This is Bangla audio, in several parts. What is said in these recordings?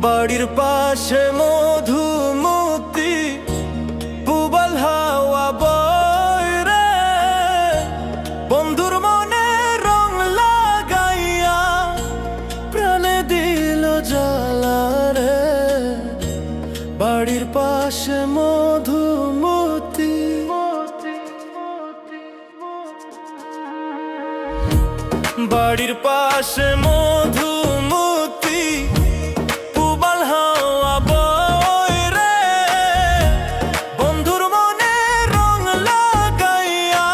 বাড়ির পাশে মধুমতি পুবাল হাওয়া বয় রে, বন্ধুর মনে রং লাগাইয়া প্রাণে দিল জ্বালা রে। বাড়ির পাশে মধুমতি, বাড়ির পাশে মধুমতি পুবাল হাওয়া বয় রে, বন্ধুর মনে রং লাগাইয়া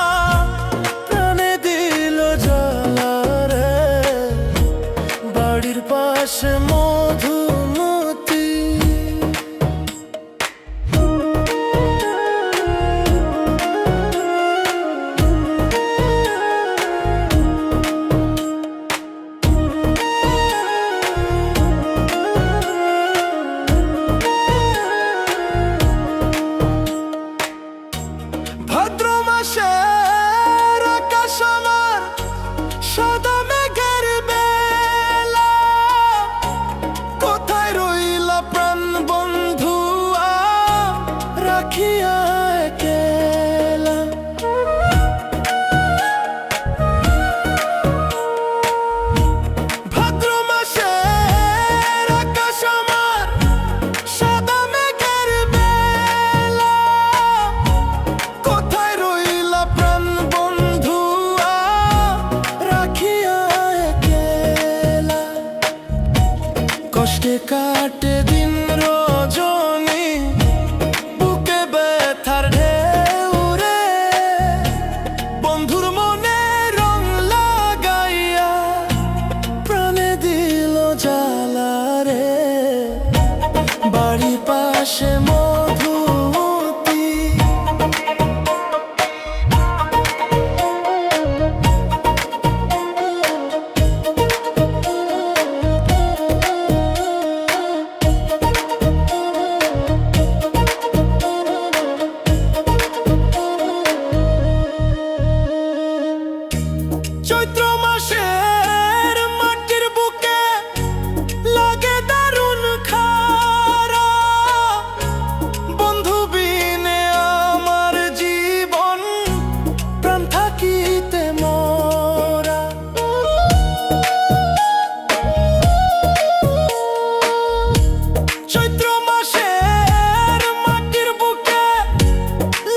প্রাণে দিল জ্বালা রে। বাড়ির পাশে মধুমতি। ভাদ্র মাসের আকাশ আমার সাদা মেঘের বেলা, কোথায় রইলা প্রাণ বন্ধু রাখিয়া একলা। ভাদ্র মাসের আকাশ আমার সাদা মেঘের বেলা, কোথায় রইলা প্রাণ বন্ধু রাখিয়া একলা। কষ্টে কাটে দিন রজনী, বুকে ব্যথার ঢেউ রে, বন্ধুর মনে রং লাগাইয়া প্রাণে দিল জ্বালা রে। বাড়ির পাশে মধুমতি। চৈত্র মাসের মাটির বুকে লাগে দারুণ খারা, বন্ধু বিনে আমার জীবন প্রাণ থাকিতে মোরা। চৈত্র মাসের মাটির বুকে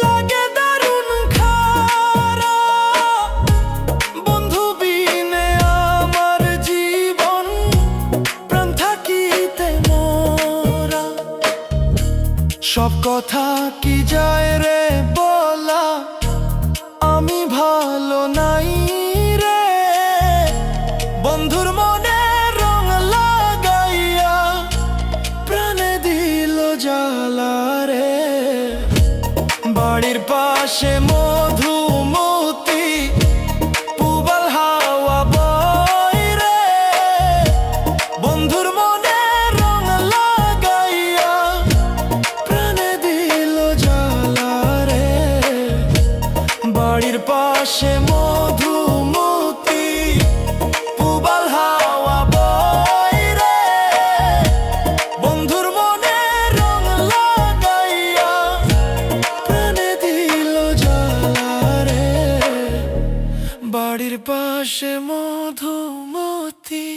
লাগে দারুণ খারা, বন্ধু বিনে আমার জীবন প্রাণ থাকিতে মোরা। সব কথা কি যায় রে বলা, আমি ভালো নাই রে, বন্ধুর মনে রং লাগাইয়া প্রাণে দিল জ্বালা রে। বাড়ির পাশে মধুমতি পুবাল হাওয়া বয় রে, বন্ধুর মনে রং লাগাইয়া প্রাণে দিল জ্বালা রে। বাড়ির পাশে মধুমতি পুবাল হাওয়া বয় রে, বন্ধুর মনে রং লাগাইয়া প্রাণে দিল জ্বালা রে। বাড়ির পাশে মধুমতি।